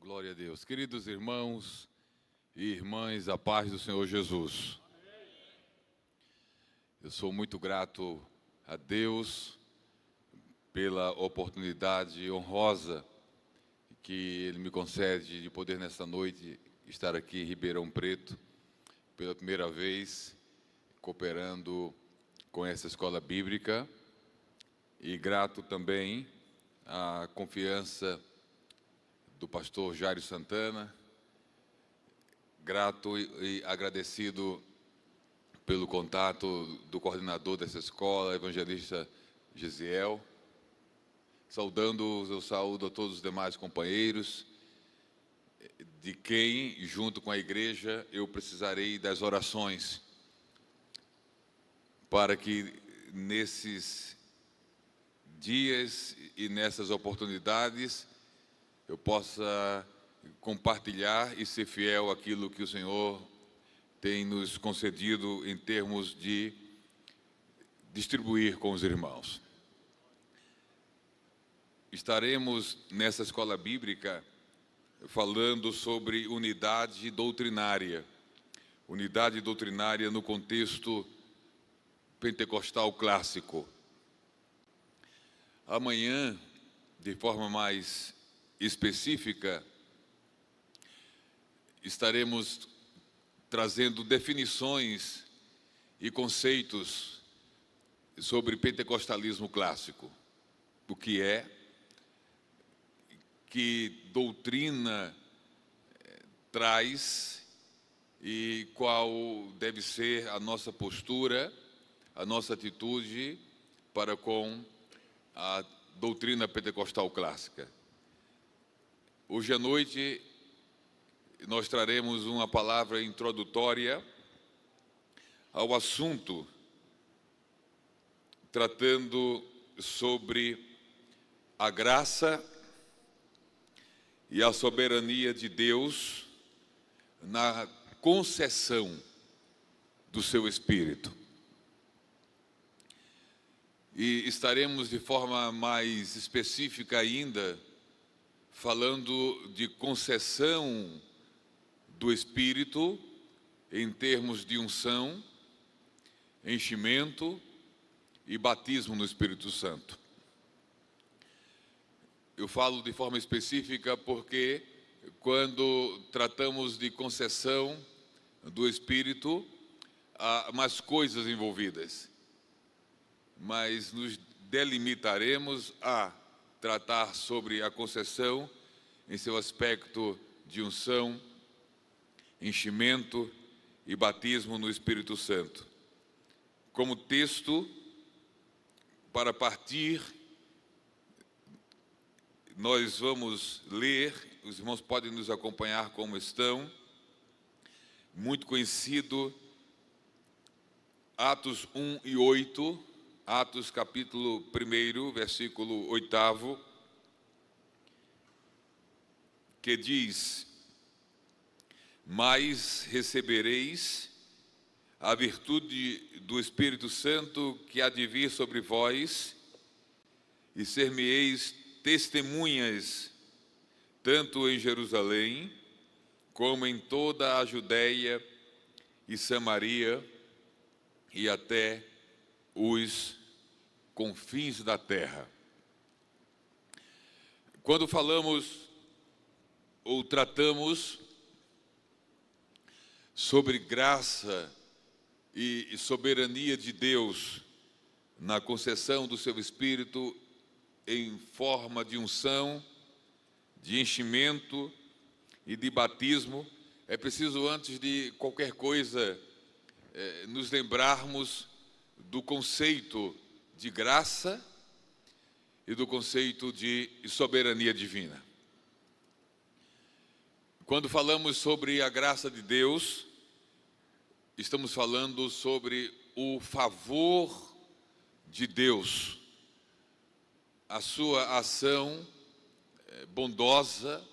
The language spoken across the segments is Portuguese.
Glória a Deus. Queridos irmãos e irmãs, a paz do Senhor Jesus. Eu sou muito grato a Deus pela oportunidade honrosa que Ele me concede de poder nesta noite estar aqui em Ribeirão Preto pela primeira vez, cooperando com essa escola bíblica, e grato também à confiança do pastor Jairo Santana, grato e agradecido pelo contato do coordenador dessa escola, evangelista Gisiel. Eu saúdo a todos os demais companheiros, de quem, junto com a igreja, eu precisarei das orações, para que nesses dias e nessas oportunidades eu possa compartilhar e ser fiel àquilo que o Senhor tem nos concedido em termos de distribuir com os irmãos. Estaremos nessa escola bíblica falando sobre unidade doutrinária no contexto pentecostal clássico. Amanhã, de forma mais específica, estaremos trazendo definições e conceitos sobre pentecostalismo clássico. O que é, que doutrina traz e qual deve ser a nossa postura, a nossa atitude para com a doutrina pentecostal clássica. Hoje à noite nós traremos uma palavra introdutória ao assunto, tratando sobre a graça e a soberania de Deus na concessão do seu Espírito. E estaremos de forma mais específica ainda falando de concessão do Espírito em termos de unção, enchimento e batismo no Espírito Santo. Eu falo de forma específica porque quando tratamos de concessão do Espírito, há mais coisas envolvidas, mas nos delimitaremos a tratar sobre a concessão em seu aspecto de unção, enchimento e batismo no Espírito Santo. Como texto, para partir, nós vamos ler, os irmãos podem nos acompanhar como estão, muito conhecido, Atos 1 e 8, Atos capítulo 1, versículo 8, que diz: mas recebereis a virtude do Espírito Santo que há de vir sobre vós, e ser-me-eis testemunhas, tanto em Jerusalém, como em toda a Judeia e Samaria, e até os confins da terra. Quando falamos ou tratamos sobre graça e soberania de Deus na concessão do seu Espírito em forma de unção, de enchimento e de batismo, é preciso, antes de qualquer coisa, nos lembrarmos do conceito de graça e do conceito de soberania divina. Quando falamos sobre a graça de Deus, estamos falando sobre o favor de Deus, a sua ação bondosa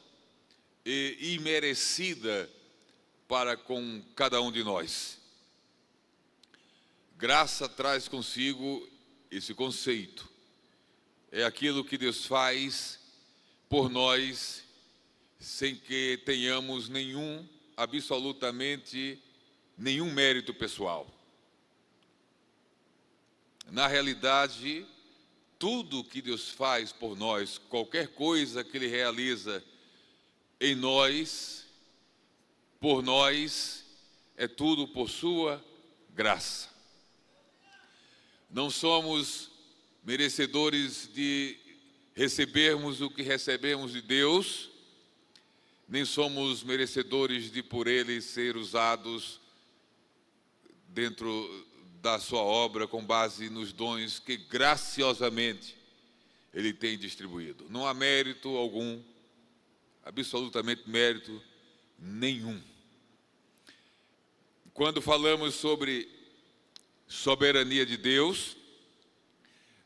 e imerecida para com cada um de nós. Graça traz consigo esse conceito. É aquilo que Deus faz por nós sem que tenhamos absolutamente nenhum mérito pessoal. Na realidade, tudo que Deus faz por nós, qualquer coisa que Ele realiza em nós, por nós, é tudo por sua graça. Não somos merecedores de recebermos o que recebemos de Deus, nem somos merecedores de por Ele ser usados dentro da sua obra com base nos dons que graciosamente Ele tem distribuído. Não há mérito algum, absolutamente mérito nenhum. Quando falamos sobre soberania de Deus,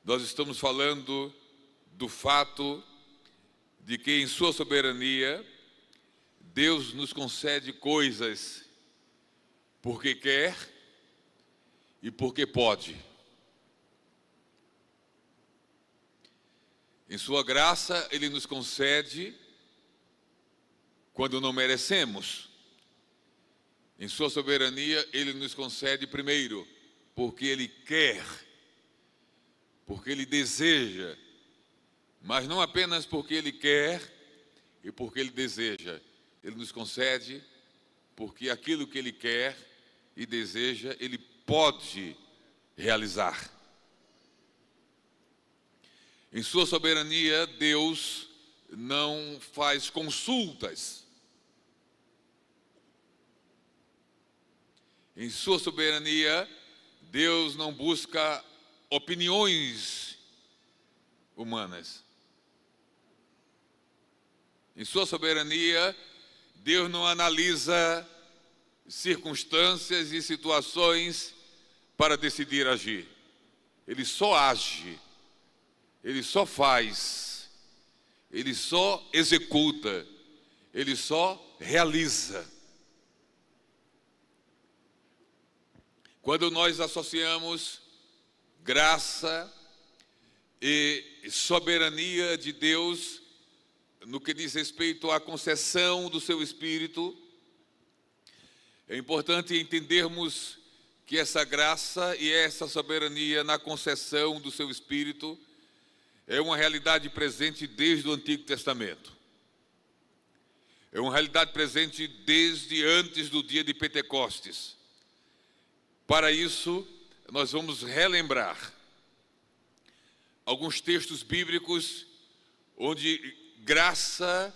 nós estamos falando do fato de que em sua soberania Deus nos concede coisas porque quer e porque pode. Em sua graça Ele nos concede quando não merecemos. Em sua soberania Ele nos concede primeiro porque Ele quer, porque Ele deseja, mas não apenas porque Ele quer e porque Ele deseja. Ele nos concede porque aquilo que Ele quer e deseja, Ele pode realizar. Em sua soberania, Deus não faz consultas. Em sua soberania, Deus não busca opiniões humanas. Em sua soberania, Deus não analisa circunstâncias e situações para decidir agir. Ele só age, Ele só faz, Ele só executa, Ele só realiza. Quando nós associamos graça e soberania de Deus no que diz respeito à concessão do seu Espírito, é importante entendermos que essa graça e essa soberania na concessão do seu Espírito é uma realidade presente desde o Antigo Testamento. É uma realidade presente desde antes do dia de Pentecostes. Para isso, nós vamos relembrar alguns textos bíblicos onde graça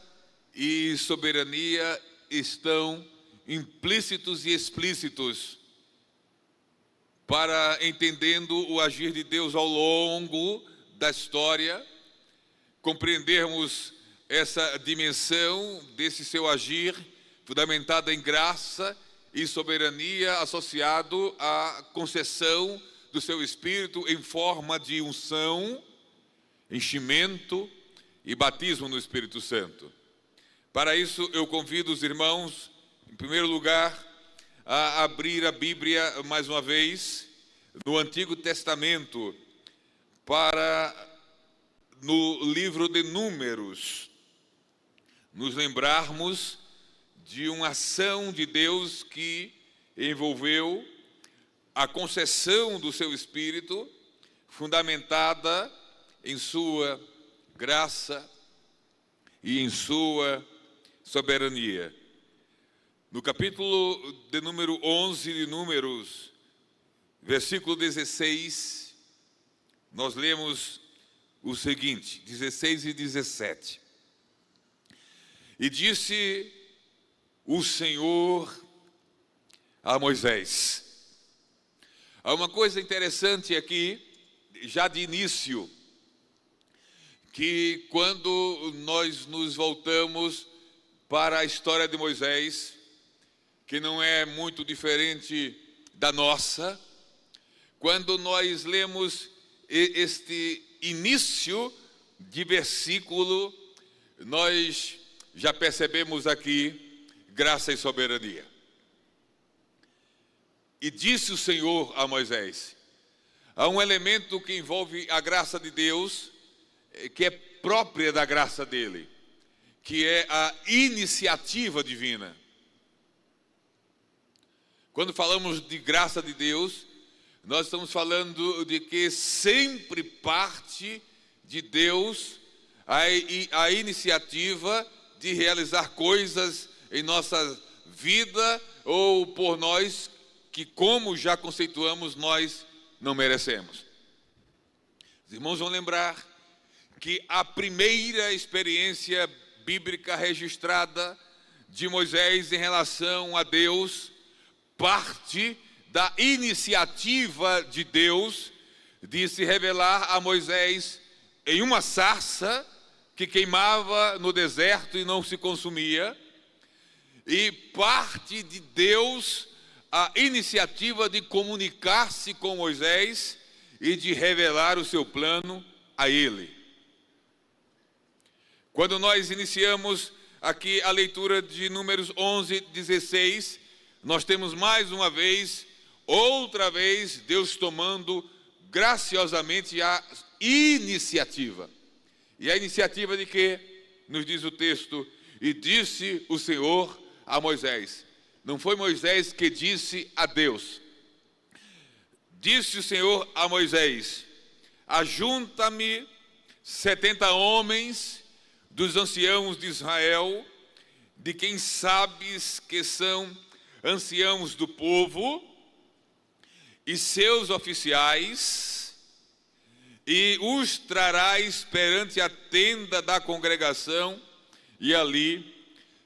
e soberania estão implícitos e explícitos, para entendendo o agir de Deus ao longo da história, compreendermos essa dimensão desse seu agir, fundamentada em graça e soberania, associado à concessão do seu Espírito em forma de unção, enchimento e batismo no Espírito Santo. Para isso, eu convido os irmãos, em primeiro lugar, a abrir a Bíblia mais uma vez, no Antigo Testamento, no livro de Números, nos lembrarmos de uma ação de Deus que envolveu a concessão do seu Espírito, fundamentada em sua graça e em sua soberania. No capítulo de número 11 de Números, versículo 16, nós lemos o seguinte, 16 e 17. E disse o Senhor a Moisés. Há uma coisa interessante aqui, já de início, que quando nós nos voltamos para a história de Moisés, que não é muito diferente da nossa, quando nós lemos este início de versículo, nós já percebemos aqui graça e soberania. E disse o Senhor a Moisés. Há um elemento que envolve a graça de Deus, que é própria da graça dele, que é a iniciativa divina. Quando falamos de graça de Deus, nós estamos falando de que sempre parte de Deus a iniciativa de realizar coisas em nossa vida ou por nós que, como já conceituamos, nós não merecemos. Os irmãos vão lembrar que a primeira experiência bíblica registrada de Moisés em relação a Deus parte da iniciativa de Deus de se revelar a Moisés em uma sarça que queimava no deserto e não se consumia, e parte de Deus a iniciativa de comunicar-se com Moisés e de revelar o seu plano a ele. Quando nós iniciamos aqui a leitura de Números 11, 16, nós temos mais uma vez, outra vez, Deus tomando graciosamente a iniciativa. E a iniciativa de quê? Nos diz o texto: e disse o Senhor a Moisés. Não foi Moisés que disse a Deus. Disse o Senhor a Moisés: ajunta-me 70 homens dos anciãos de Israel, de quem sabes que são anciãos do povo, e seus oficiais, e os trarás perante a tenda da congregação, e ali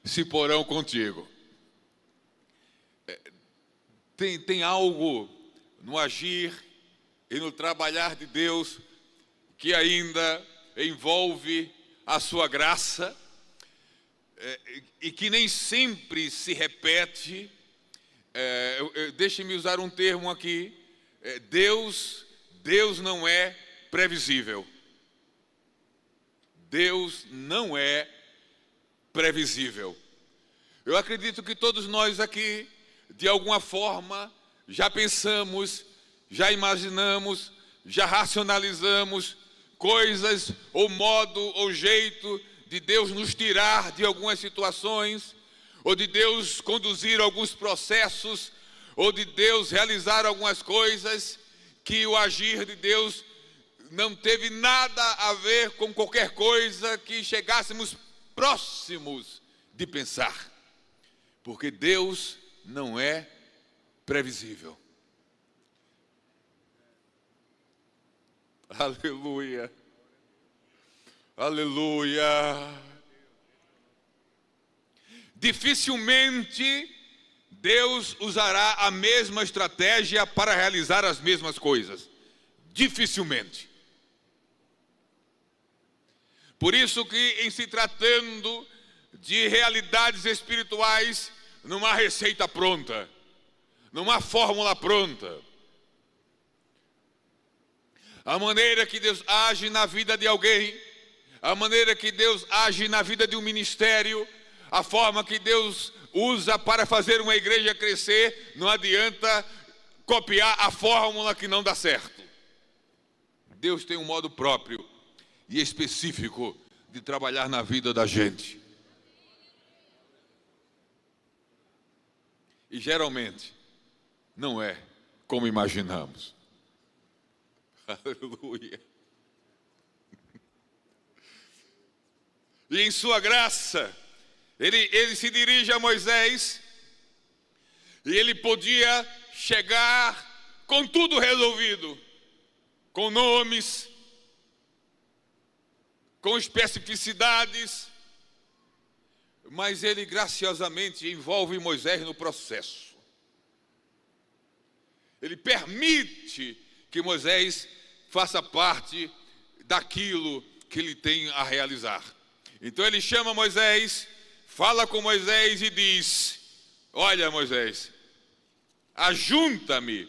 se porão contigo. Tem algo no agir e no trabalhar de Deus que ainda envolve a sua graça, e que nem sempre se repete. Deixe-me usar um termo aqui. Deus não é previsível. Deus não é previsível. Eu acredito que todos nós aqui, de alguma forma, já pensamos, já imaginamos, já racionalizamos coisas, ou modo, ou jeito de Deus nos tirar de algumas situações, ou de Deus conduzir alguns processos, ou de Deus realizar algumas coisas, que o agir de Deus não teve nada a ver com qualquer coisa que chegássemos próximos de pensar, porque Deus não é previsível. Aleluia, aleluia. Dificilmente Deus usará a mesma estratégia para realizar as mesmas coisas. Dificilmente. Por isso que, em se tratando de realidades espirituais, numa receita pronta, numa fórmula pronta, a maneira que Deus age na vida de alguém, a maneira que Deus age na vida de um ministério, a forma que Deus usa para fazer uma igreja crescer, não adianta copiar a fórmula que não dá certo. Deus tem um modo próprio e específico de trabalhar na vida da gente. E geralmente não é como imaginamos. Aleluia. E em sua graça, ele se dirige a Moisés, e ele podia chegar com tudo resolvido, com nomes, com especificidades, mas ele graciosamente envolve Moisés no processo. Ele permite que Moisés faça parte daquilo que ele tem a realizar. Então ele chama Moisés, fala com Moisés e diz: olha, Moisés, ajunta-me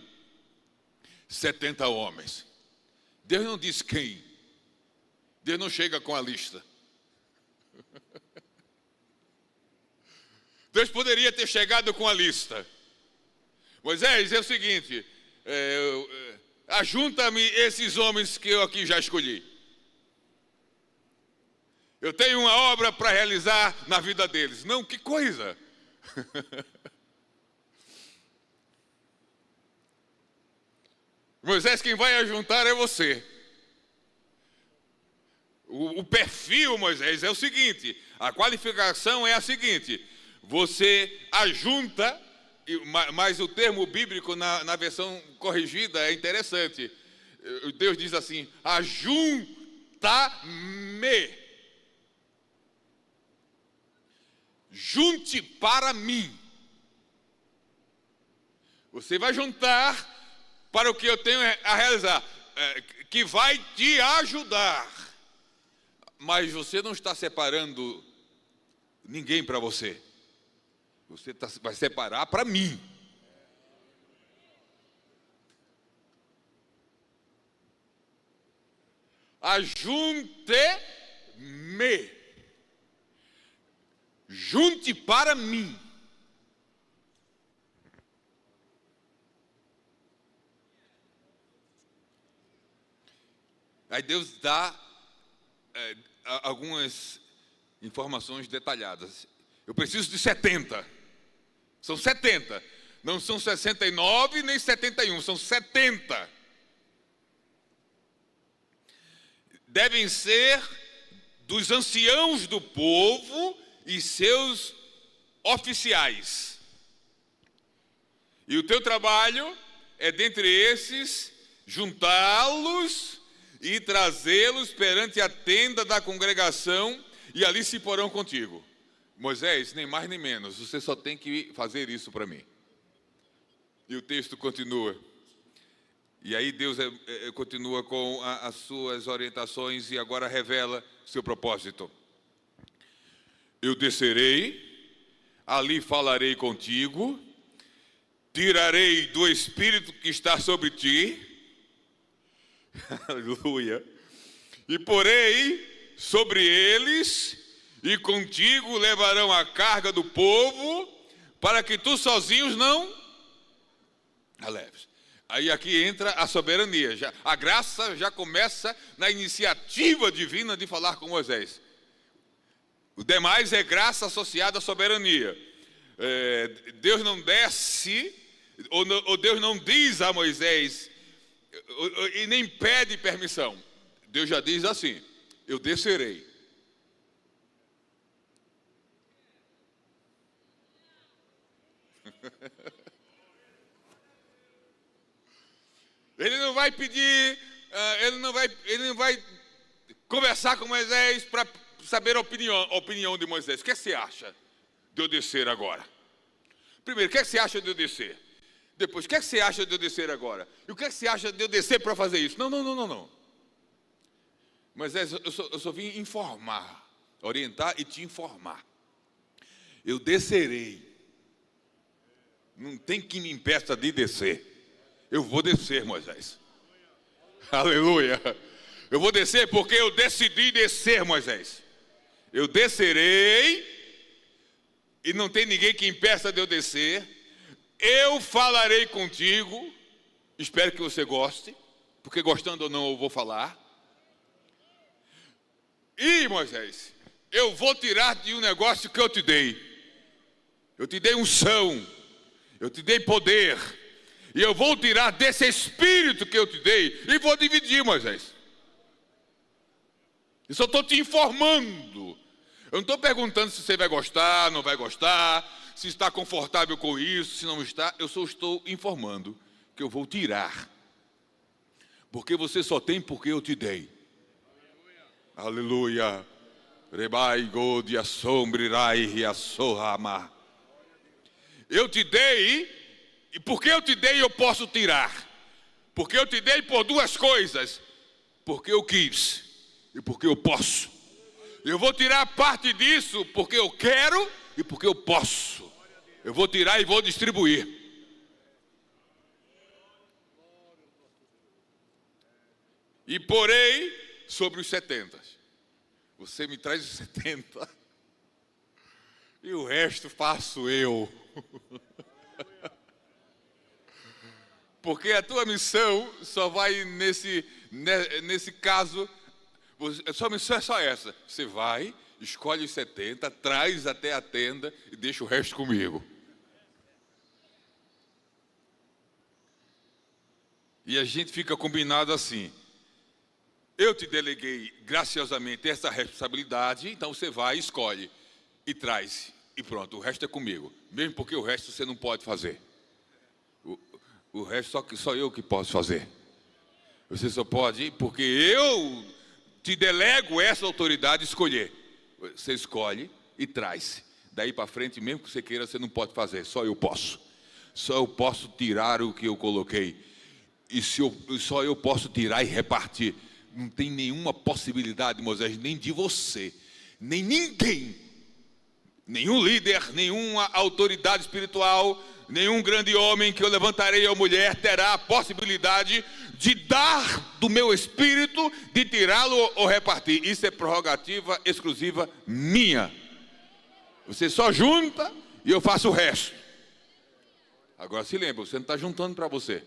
70 homens. Deus não diz quem. Deus não chega com a lista. Deus poderia ter chegado com a lista. Moisés, é o seguinte, ajunta-me esses homens que eu aqui já escolhi. Eu tenho uma obra para realizar na vida deles. Não, que coisa! Moisés, quem vai ajuntar é você. O perfil, Moisés, é o seguinte: a qualificação é a seguinte: você ajunta, mas o termo bíblico na versão corrigida é interessante. Deus diz assim: ajunta-me. Junte para mim. Você vai juntar para o que eu tenho a realizar, que vai te ajudar. Mas você não está separando ninguém para você. Você vai separar para mim. Ajunte-me. Junte para mim. Aí Deus dá algumas informações detalhadas. Eu preciso de 70. São 70. Não são 69 nem 71, são 70. Devem ser dos anciãos do povo e seus oficiais. E o teu trabalho é, dentre esses, juntá-los e trazê-los perante a tenda da congregação, e ali se porão contigo. Moisés, nem mais nem menos, você só tem que fazer isso para mim. E o texto continua. E aí Deus continua com as suas orientações e agora revela seu propósito. Eu descerei, ali falarei contigo, tirarei do Espírito que está sobre ti, aleluia, e porei sobre eles, e contigo levarão a carga do povo, para que tu sozinhos não a leves. Aí aqui entra a soberania, a graça já começa na iniciativa divina de falar com Moisés. O demais é graça associada à soberania. Deus não desce, ou Deus não diz a Moisés, e nem pede permissão. Deus já diz assim: eu descerei. Ele não vai pedir, ele não vai conversar com Moisés para saber a opinião de Moisés. O que você acha de eu descer agora? Primeiro, o que você acha de eu descer? Depois, o que você acha de eu descer agora? E o que você acha de eu descer para fazer isso? Não. Moisés, eu só vim informar, orientar e te informar. Eu descerei. Não tem que me impeça de descer. Eu vou descer, Moisés. Aleluia. Eu vou descer porque eu decidi descer, Moisés. Eu descerei e não tem ninguém que impeça de eu descer. Eu falarei contigo. Espero que você goste, porque gostando ou não eu vou falar. E, Moisés, eu vou tirar de um negócio que eu te dei. Eu te dei unção, eu te dei poder, e eu vou tirar desse espírito que eu te dei e vou dividir, Moisés. Eu só estou te informando. Eu não estou perguntando se você vai gostar, não vai gostar, se está confortável com isso, se não está. Eu só estou informando que eu vou tirar. Porque você só tem porque eu te dei. Aleluia. Rebai god assombrai riassohama. Eu te dei, e porque eu te dei eu posso tirar. Porque eu te dei por duas coisas. Porque eu quis e porque eu posso. Eu vou tirar parte disso porque eu quero e porque eu posso. Eu vou tirar e vou distribuir. E porei sobre os 70. Você me traz os 70 e o resto faço eu. Porque a tua missão só vai nesse caso, a sua missão é só essa. Você vai escolhe os 70, traz até a tenda e deixa o resto comigo. E a gente fica combinado assim: eu te deleguei graciosamente essa responsabilidade, então você vai, escolhe e traz, e pronto, o resto é comigo. Mesmo porque o resto você não pode fazer. O resto só eu que posso fazer. Você só pode, porque eu te delego essa autoridade de escolher. Você escolhe e traz. Daí para frente, mesmo que você queira, você não pode fazer, só eu posso. Só eu posso tirar o que eu coloquei. E só eu posso tirar e repartir. Não tem nenhuma possibilidade, Moisés, nem de você, nem ninguém, nenhum líder, nenhuma autoridade espiritual, nenhum grande homem que eu levantarei ou mulher terá a possibilidade de dar do meu espírito, de tirá-lo ou repartir. Isso é prerrogativa exclusiva minha. Você só junta e eu faço o resto. Agora se lembra, você não está juntando para você.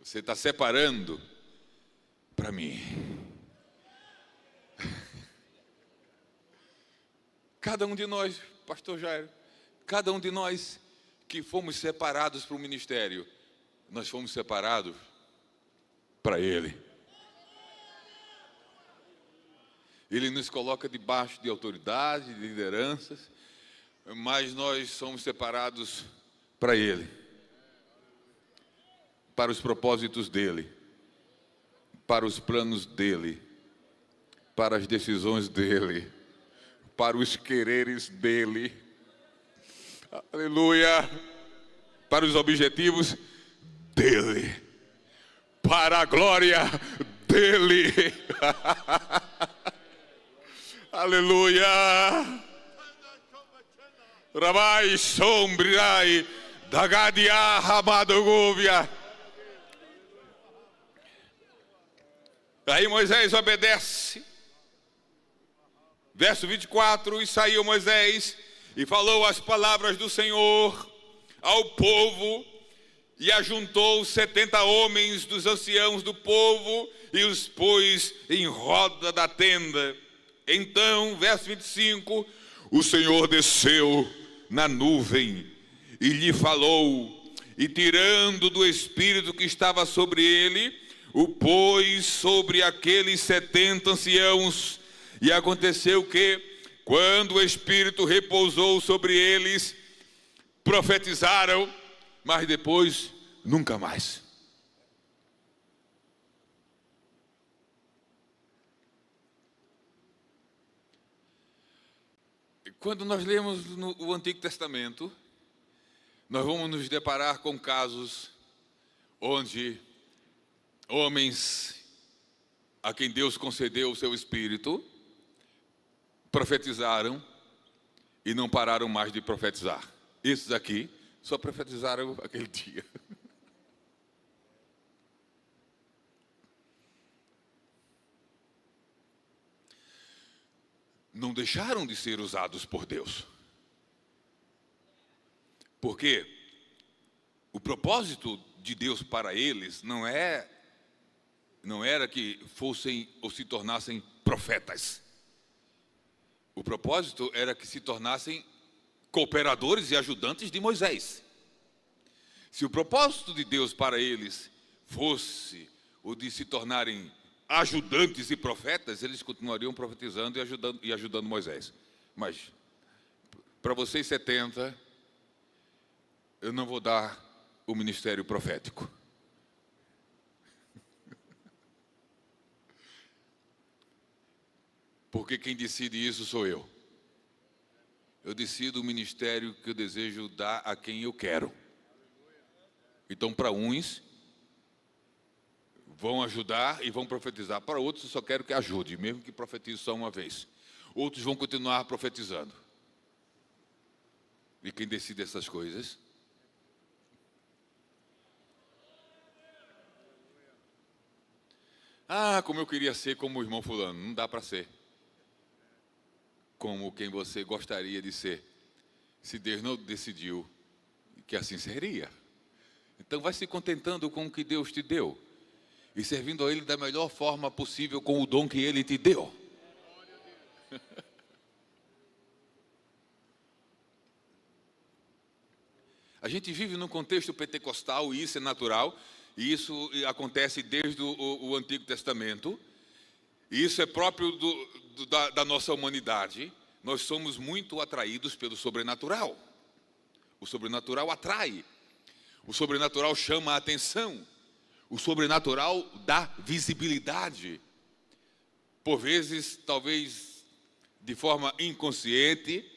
Você está separando para mim. Cada um de nós, pastor Jairo, cada um de nós que fomos separados para o ministério, nós fomos separados para Ele. Ele nos coloca debaixo de autoridade, de lideranças, mas nós somos separados para Ele, para os propósitos dEle, para os planos dEle, para as decisões dEle, para os quereres dEle, aleluia, para os objetivos dEle, para a glória dEle, aleluia. Rabai sombriai dagadia ramadoguvia. Aí Moisés obedece. Verso 24, e saiu Moisés e falou as palavras do Senhor ao povo, e ajuntou 70 homens dos anciãos do povo e os pôs em roda da tenda. Então, verso 25, o Senhor desceu na nuvem e lhe falou, e tirando do espírito que estava sobre ele, o pôs sobre aqueles 70 anciãos. E aconteceu que, quando o Espírito repousou sobre eles, profetizaram, mas depois nunca mais. Quando nós lemos o Antigo Testamento, nós vamos nos deparar com casos onde homens a quem Deus concedeu o seu Espírito profetizaram e não pararam mais de profetizar. Esses aqui só profetizaram aquele dia. Não deixaram de ser usados por Deus. Porque o propósito de Deus para eles não era que fossem ou se tornassem profetas. O propósito era que se tornassem cooperadores e ajudantes de Moisés. Se o propósito de Deus para eles fosse o de se tornarem ajudantes e profetas, eles continuariam profetizando e ajudando Moisés. Mas para vocês 70, eu não vou dar o ministério profético. Porque quem decide isso sou eu. Eu decido o ministério que eu desejo dar a quem eu quero. Então, para uns, vão ajudar e vão profetizar. Para outros, eu só quero que ajude, mesmo que profetize só uma vez. Outros vão continuar profetizando. E quem decide essas coisas? Ah, como eu queria ser como o irmão fulano. Não dá para ser como quem você gostaria de ser, se Deus não decidiu que assim seria. Então vai se contentando com o que Deus te deu. e servindo a Ele da melhor forma possível com o dom que Ele te deu. A gente vive num contexto pentecostal e isso é natural, e isso acontece desde o Antigo Testamento, e isso é próprio da nossa humanidade. Nós somos muito atraídos pelo sobrenatural. O sobrenatural atrai, o sobrenatural chama a atenção, o sobrenatural dá visibilidade. Por vezes, talvez de forma inconsciente,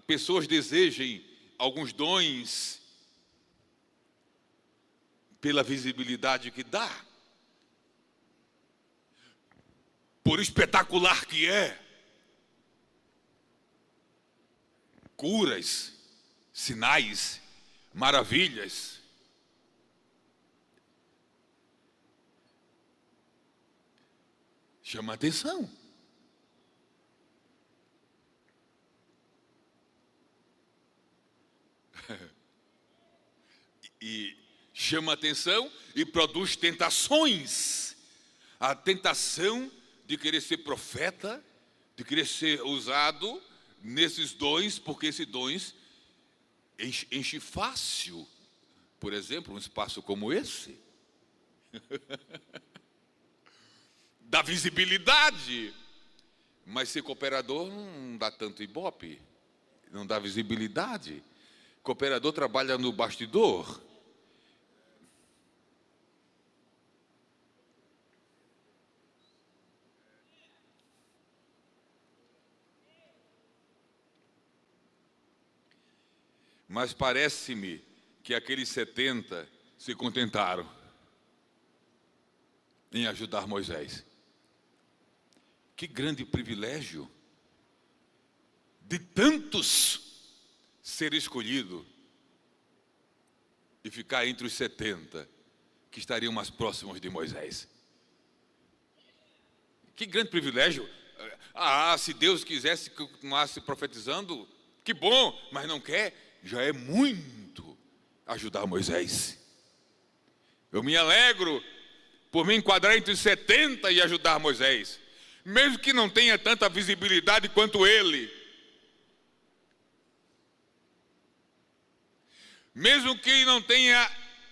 pessoas desejem alguns dons pela visibilidade que dá, por espetacular que é. Curas, sinais, maravilhas. Chama atenção. E chama atenção e produz tentações. A tentação de querer ser profeta, de querer ser usado nesses dons, porque esses dons enche fácil. Por exemplo, um espaço como esse. Dá visibilidade. Mas ser cooperador não dá tanto ibope, não dá visibilidade. Cooperador trabalha no bastidor. Mas parece-me que aqueles 70 se contentaram em ajudar Moisés. Que grande privilégio de tantos ser escolhido e ficar entre os 70 que estariam mais próximos de Moisés. Que grande privilégio. Se Deus quisesse que eu continuasse profetizando, que bom, mas não quer, já é muito ajudar Moisés. Eu me alegro por me enquadrar entre os 70 e ajudar Moisés, mesmo que não tenha tanta visibilidade quanto ele, mesmo que não tenha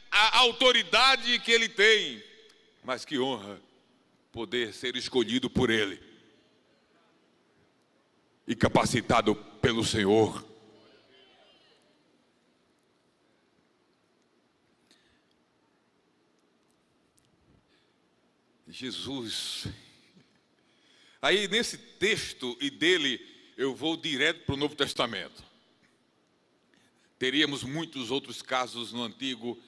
a autoridade que ele tem, mas que honra poder ser escolhido por ele e capacitado pelo Senhor. Jesus. Aí nesse texto e dele eu vou direto para o Novo Testamento. Teríamos muitos outros casos no Antigo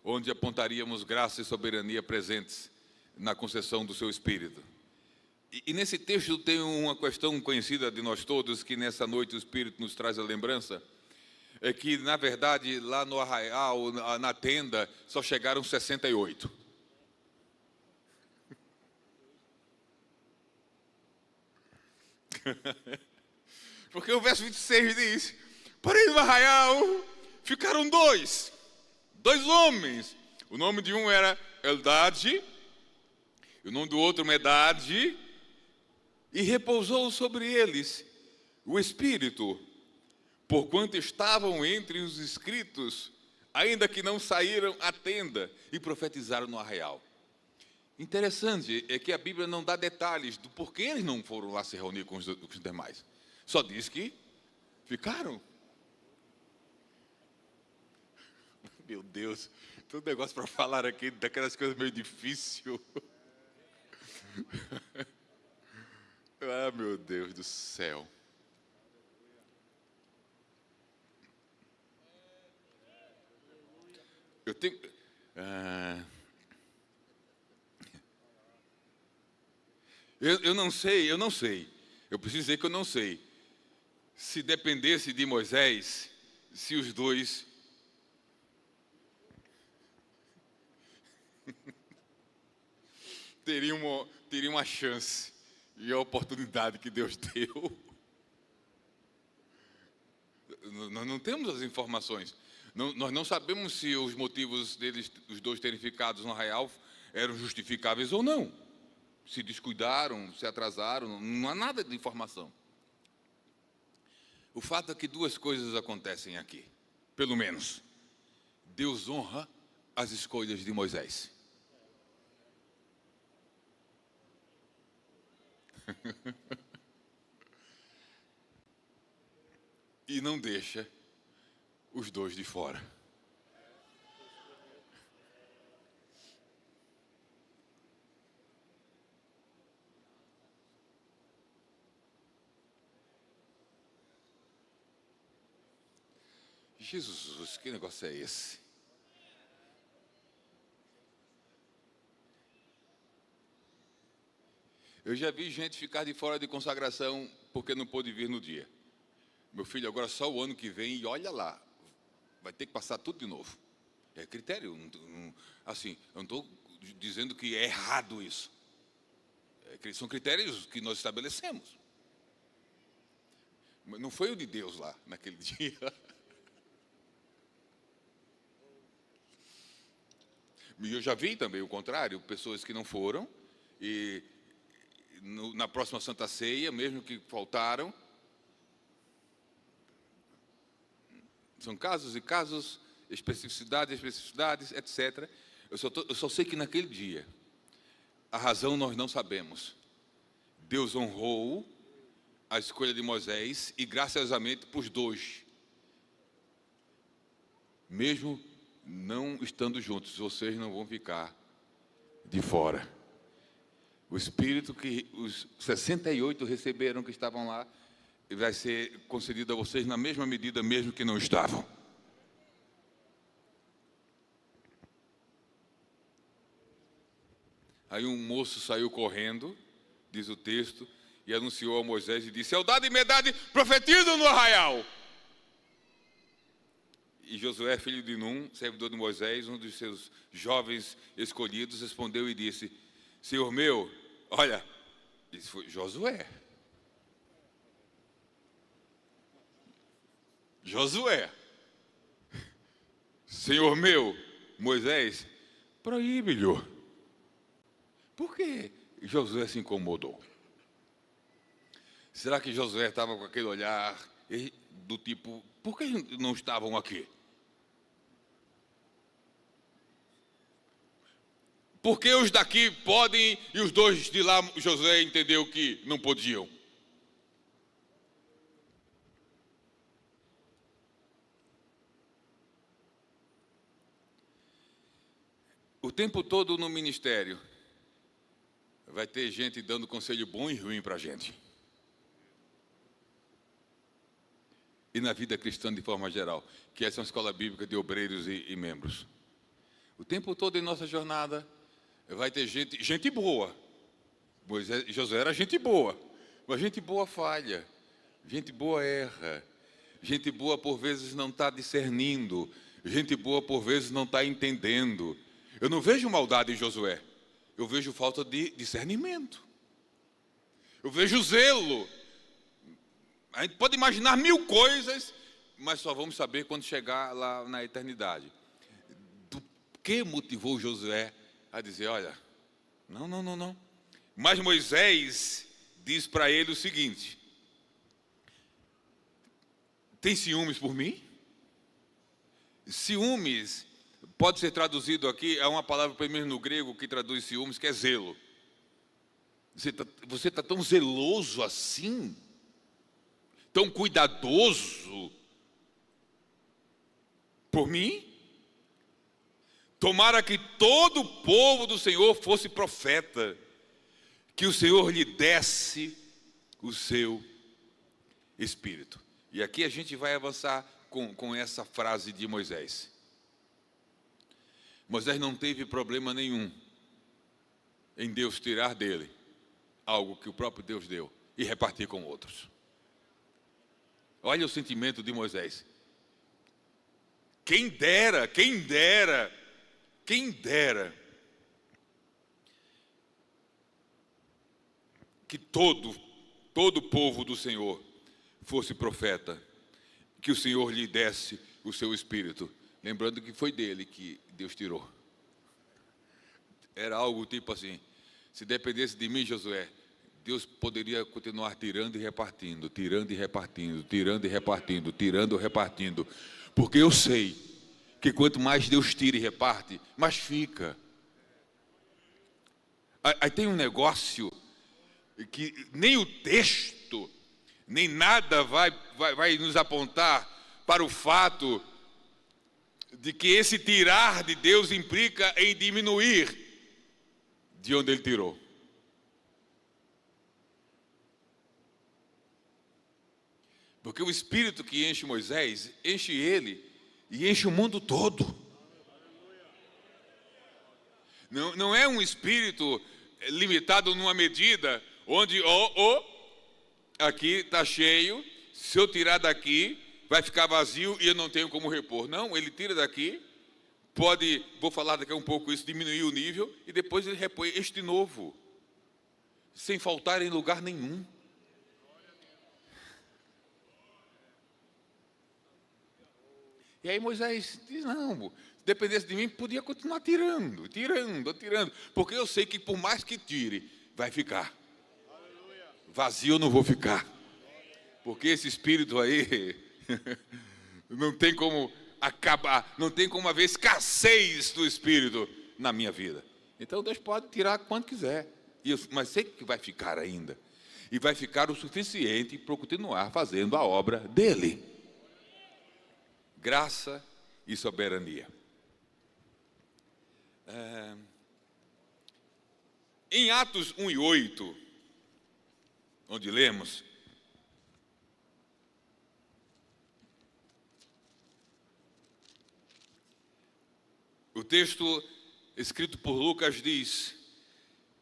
onde apontaríamos graça e soberania presentes na concessão do seu Espírito. E nesse texto tem uma questão conhecida de nós todos, que nessa noite o Espírito nos traz a lembrança, é que na verdade lá no arraial, na tenda, só chegaram 68. Porque o verso 26 diz: porém no arraial ficaram dois homens. O nome de um era Eldade, e o nome do outro Medade, e repousou sobre eles o Espírito, porquanto estavam entre os inscritos, ainda que não saíram à tenda, e profetizaram no arraial. Interessante é que a Bíblia não dá detalhes do porquê eles não foram lá se reunir com os demais. Só diz que ficaram. Meu Deus, tem um negócio para falar aqui, daquelas coisas meio difíceis. Meu Deus do céu. Eu tenho... Eu não sei. Eu preciso dizer que eu não sei. Se dependesse de Moisés, se os dois teriam uma chance e a oportunidade que Deus deu. Nós não temos as informações. Nós não sabemos se os motivos deles, os dois terem ficado no arraial, eram justificáveis ou não. Se descuidaram, se atrasaram, não há nada de informação. O fato é que duas coisas acontecem aqui, pelo menos. Deus honra as escolhas de Moisés. E não deixa os dois de fora. Jesus, que negócio é esse? Eu já vi gente ficar de fora de consagração porque não pôde vir no dia. Meu filho, agora só o ano que vem, e olha lá, vai ter que passar tudo de novo. É critério, assim, eu não estou dizendo que é errado isso. São critérios que nós estabelecemos. Mas não foi o de Deus lá, naquele dia. E eu já vi também o contrário, pessoas que não foram, e na próxima Santa Ceia, mesmo que faltaram. São casos e casos, especificidades, etc. Eu só sei que naquele dia, a razão nós não sabemos. Deus honrou a escolha de Moisés e graciosamente para os dois. Mesmo não estando juntos, vocês não vão ficar de fora. O Espírito que os 68 receberam que estavam lá, vai ser concedido a vocês na mesma medida, mesmo que não estavam. Aí um moço saiu correndo, diz o texto, e anunciou a Moisés e disse: Eldade e Medade profetizam no arraial. E Josué, filho de Num, servidor de Moisés, um dos seus jovens escolhidos, respondeu e disse: Senhor meu, olha, isso foi Josué. Senhor meu, Moisés, proíbe-lhe. Por que Josué se incomodou? Será que Josué estava com aquele olhar do tipo, por que não estavam aqui? Por que os daqui podem e os dois de lá, Josué entendeu que não podiam? O tempo todo no ministério vai ter gente dando conselho bom e ruim para a gente. E na vida cristã de forma geral, que essa é uma escola bíblica de obreiros e membros. O tempo todo em nossa jornada vai ter gente boa. Josué era gente boa, mas gente boa falha, gente boa erra, gente boa por vezes não está discernindo, gente boa por vezes não está entendendo. Eu não vejo maldade em Josué, eu vejo falta de discernimento, eu vejo zelo. A gente pode imaginar mil coisas, mas só vamos saber quando chegar lá na eternidade. Do que motivou Josué a dizer, olha, não. Mas Moisés diz para ele o seguinte: tem ciúmes por mim? Ciúmes pode ser traduzido aqui, é uma palavra primeiro no grego que traduz ciúmes, que é zelo. Você está tão zeloso assim? Tão cuidadoso por mim? Tomara que todo o povo do Senhor fosse profeta, que o Senhor lhe desse o seu Espírito. E aqui a gente vai avançar com essa frase de Moisés. Moisés não teve problema nenhum em Deus tirar dele algo que o próprio Deus deu e repartir com outros. Olha o sentimento de Moisés. Quem dera que todo o povo do Senhor fosse profeta, que o Senhor lhe desse o seu Espírito, lembrando que foi dele que Deus tirou. era algo tipo assim: se dependesse de mim, Josué, Deus poderia continuar tirando e repartindo, tirando e repartindo, tirando e repartindo, tirando e repartindo, porque eu sei que quanto mais Deus tira e reparte, mais fica. Aí tem um negócio que nem o texto, nem nada vai nos apontar para o fato de que esse tirar de Deus implica em diminuir de onde Ele tirou. Porque o Espírito que enche Moisés, enche ele e enche o mundo todo. Não é um Espírito limitado numa medida onde, aqui está cheio, se eu tirar daqui, vai ficar vazio e eu não tenho como repor. Não, ele tira daqui, vou falar daqui a um pouco isso, diminuir o nível, e depois ele repõe este novo, sem faltar em lugar nenhum. E aí Moisés diz: não, se dependesse de mim, podia continuar tirando, porque eu sei que por mais que tire, vai ficar. Vazio eu não vou ficar, porque esse Espírito aí não tem como acabar, não tem como haver escassez do Espírito na minha vida. Então Deus pode tirar quanto quiser, mas sei que vai ficar ainda, e vai ficar o suficiente para continuar fazendo a obra dele. Graça e soberania. Em Atos 1:8, onde lemos: o texto escrito por Lucas diz: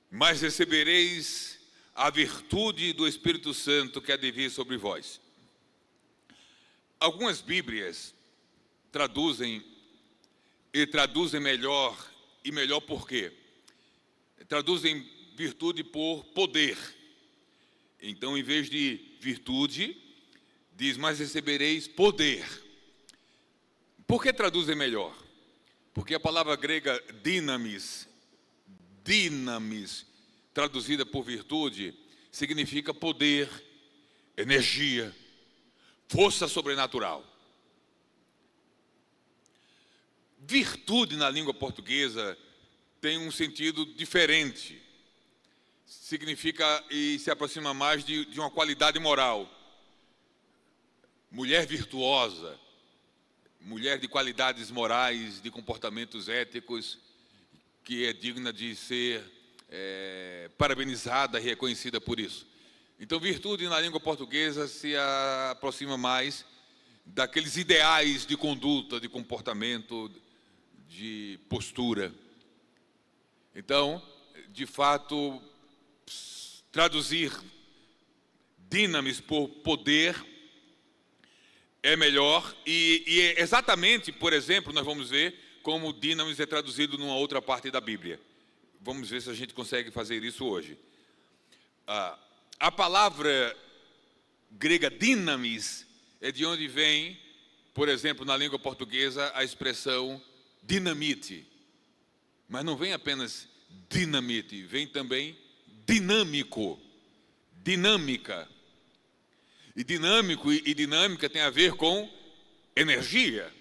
mas recebereis a virtude do Espírito Santo que há de vir sobre vós. Algumas Bíblias traduzem melhor, e melhor por quê? Traduzem virtude por poder. Então, em vez de virtude, diz: mas recebereis poder. Por que traduzem melhor? Porque a palavra grega dinamis, traduzida por virtude, significa poder, energia, força sobrenatural. Virtude na língua portuguesa tem um sentido diferente. Significa e se aproxima mais de uma qualidade moral. Mulher virtuosa, mulher de qualidades morais, de comportamentos éticos, que é digna de ser parabenizada e reconhecida por isso. Então, virtude na língua portuguesa se aproxima mais daqueles ideais de conduta, de comportamento, de postura. Então, de fato, traduzir dinamis por poder é melhor, e é exatamente, por exemplo, nós vamos ver como dinamis é traduzido numa outra parte da Bíblia. Vamos ver se a gente consegue fazer isso hoje. A palavra grega dinamis é de onde vem, por exemplo, na língua portuguesa, a expressão dinamite. Mas não vem apenas dinamite, vem também dinâmico, dinâmica. E dinâmico e dinâmica tem a ver com energia.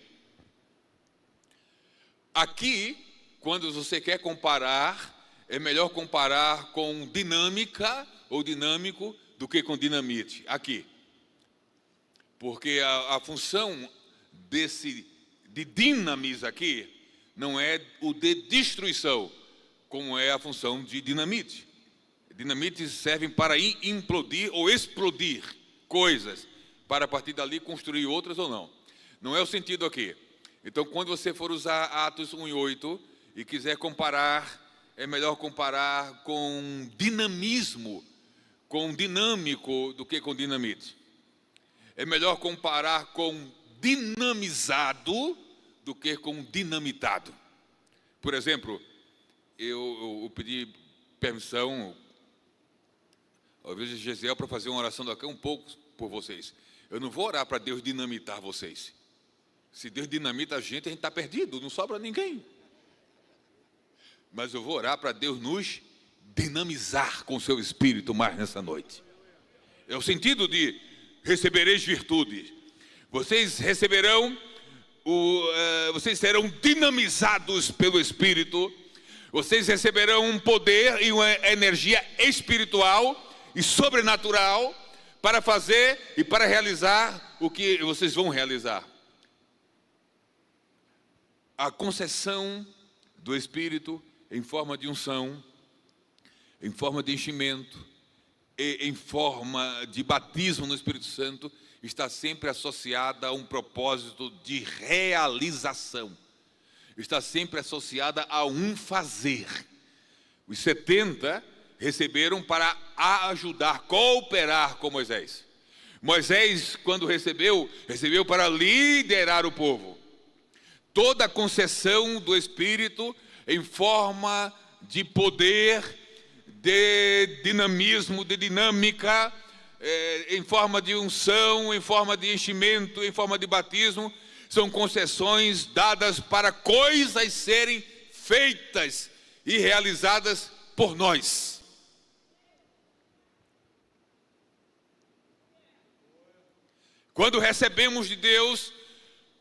Aqui, quando você quer comparar, é melhor comparar com dinâmica ou dinâmico do que com dinamite. Aqui. Porque a função de dinamis aqui não é o de destruição, como é a função de dinamite. Dinamites servem para implodir ou explodir coisas, para a partir dali construir outras ou não. Não é o sentido aqui. Então, quando você for usar Atos 1:8 e quiser comparar, é melhor comparar com dinamismo, com dinâmico, do que com dinamite. É melhor comparar com dinamizado do que com dinamitado. Por exemplo, eu pedi permissão, às vezes, Gesiel, para fazer uma oração daqui um pouco por vocês. Eu não vou orar para Deus dinamitar vocês. Se Deus dinamita a gente está perdido, não sobra ninguém. Mas eu vou orar para Deus nos dinamizar com o seu Espírito mais nessa noite. É o sentido de recebereis virtude. Vocês receberão, vocês serão dinamizados pelo Espírito. Vocês receberão um poder e uma energia espiritual e sobrenatural para fazer e para realizar o que vocês vão realizar. A concessão do Espírito em forma de unção, em forma de enchimento, e em forma de batismo no Espírito Santo, está sempre associada a um propósito de realização. Está sempre associada a um fazer. Os 70 receberam para ajudar, cooperar com Moisés. Moisés, quando recebeu para liderar o povo. Toda a concessão do Espírito em forma de poder, de dinamismo, de dinâmica, em forma de unção, em forma de enchimento, em forma de batismo, são concessões dadas para coisas serem feitas e realizadas por nós. Quando recebemos de Deus,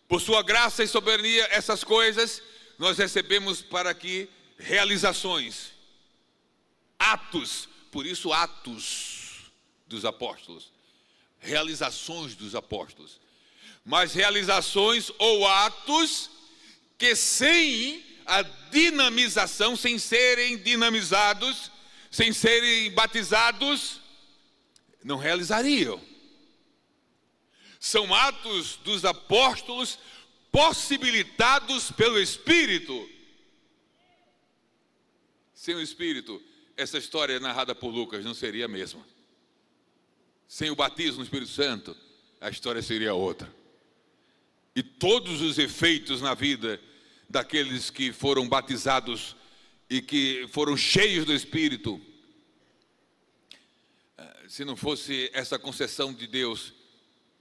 por sua graça e soberania, essas coisas, nós recebemos para que realizações, atos, por isso atos dos apóstolos, realizações dos apóstolos, mas realizações ou atos que sem a dinamização, sem serem dinamizados, sem serem batizados, não realizariam. São atos dos apóstolos possibilitados pelo Espírito. Sem o Espírito, essa história narrada por Lucas não seria a mesma. Sem o batismo no Espírito Santo, a história seria outra. E todos os efeitos na vida daqueles que foram batizados e que foram cheios do Espírito, se não fosse essa concessão de Deus,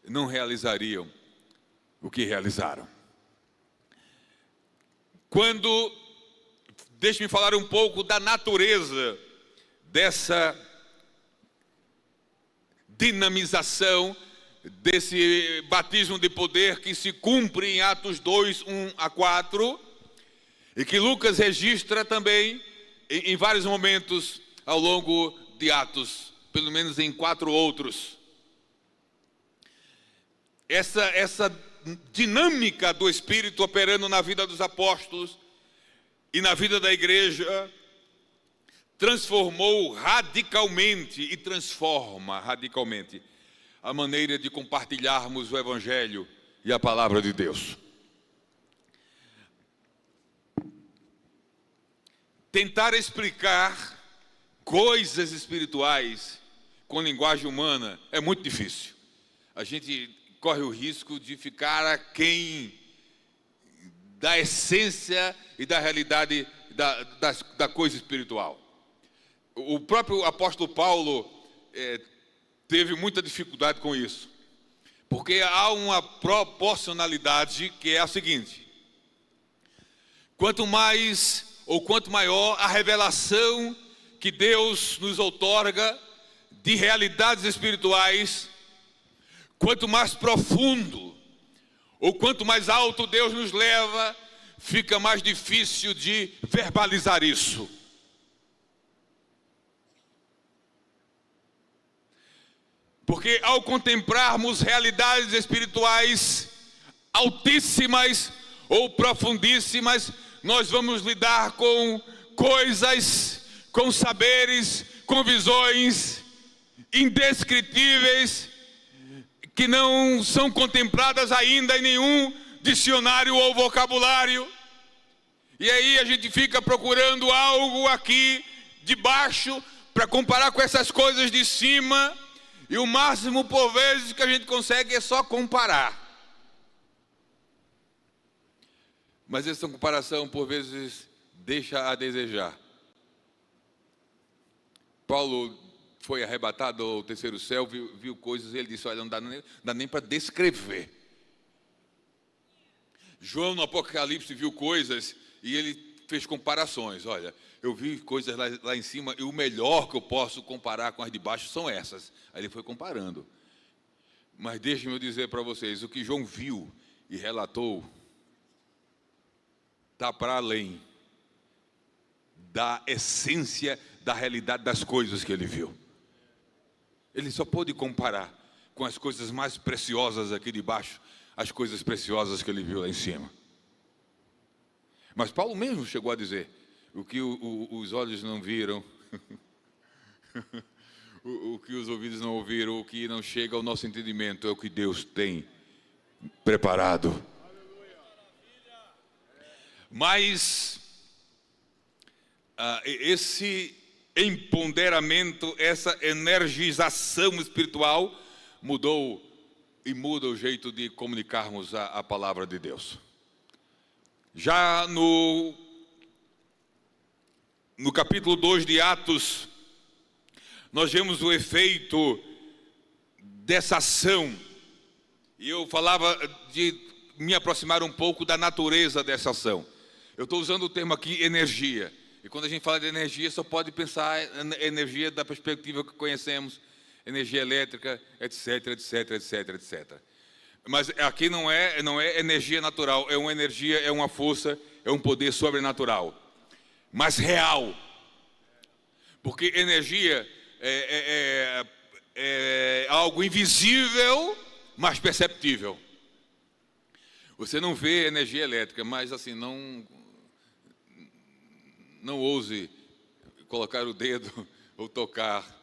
não realizariam o que realizaram. Deixe-me falar um pouco da natureza dessa dinamização, desse batismo de poder que se cumpre em Atos 2, 1-4, e que Lucas registra também em vários momentos ao longo de Atos, pelo menos em 4 outros. Essa dinâmica do Espírito operando na vida dos apóstolos e na vida da igreja transformou radicalmente e transforma radicalmente a maneira de compartilharmos o Evangelho e a palavra de Deus. Tentar explicar coisas espirituais com linguagem humana é muito difícil. A gente corre o risco de ficar aquém da essência e da realidade da coisa espiritual. O próprio apóstolo Paulo teve muita dificuldade com isso, porque há uma proporcionalidade que é a seguinte: quanto mais ou quanto maior a revelação que Deus nos outorga de realidades espirituais, quanto mais profundo ou quanto mais alto Deus nos leva, fica mais difícil de verbalizar isso. Porque ao contemplarmos realidades espirituais altíssimas ou profundíssimas, nós vamos lidar com coisas, com saberes, com visões indescritíveis, que não são contempladas ainda em nenhum dicionário ou vocabulário. E aí a gente fica procurando algo aqui de baixo para comparar com essas coisas de cima, e o máximo por vezes que a gente consegue é só comparar. Mas essa comparação por vezes deixa a desejar. Paulo foi arrebatado ao terceiro céu, viu coisas, e ele disse: olha, não dá nem para descrever. João no Apocalipse viu coisas, e ele fez comparações. Olha, eu vi coisas lá em cima e o melhor que eu posso comparar com as de baixo são essas. Aí ele foi comparando. Mas deixe-me eu dizer para vocês, o que João viu e relatou está para além da essência da realidade das coisas que ele viu. Ele só pôde comparar com as coisas mais preciosas aqui de baixo, as coisas preciosas que ele viu lá em cima. Mas Paulo mesmo chegou a dizer, o que os olhos não viram, o que os ouvidos não ouviram, o que não chega ao nosso entendimento, é o que Deus tem preparado. Mas esse empoderamento, essa energização espiritual mudou e muda o jeito de comunicarmos a palavra de Deus. Já no capítulo 2 de Atos, nós vemos o efeito dessa ação. E eu falava de me aproximar um pouco da natureza dessa ação. Eu estou usando o termo aqui, energia. E quando a gente fala de energia, só pode pensar energia da perspectiva que conhecemos, energia elétrica, etc, etc, etc, etc. Mas aqui não é energia natural, é uma energia, é uma força, é um poder sobrenatural, mas real. Porque energia é algo invisível, mas perceptível. Você não vê energia elétrica, mas assim, não ouse colocar o dedo ou tocar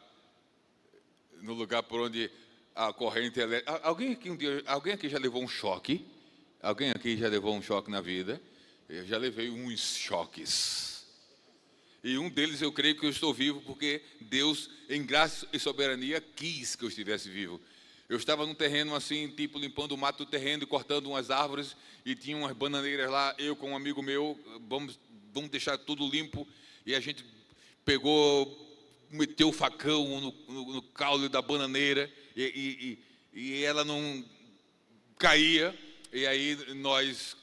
no lugar por onde a corrente elétrica... Alguém aqui já levou um choque? Alguém aqui já levou um choque na vida? Eu já levei uns choques. E um deles eu creio que eu estou vivo porque Deus, em graça e soberania, quis que eu estivesse vivo. Eu estava num terreno assim, tipo limpando o mato do terreno e cortando umas árvores, e tinha umas bananeiras lá, eu com um amigo meu, vamos deixar tudo limpo, e a gente meteu o facão no caule da bananeira, e ela não caía, e aí nós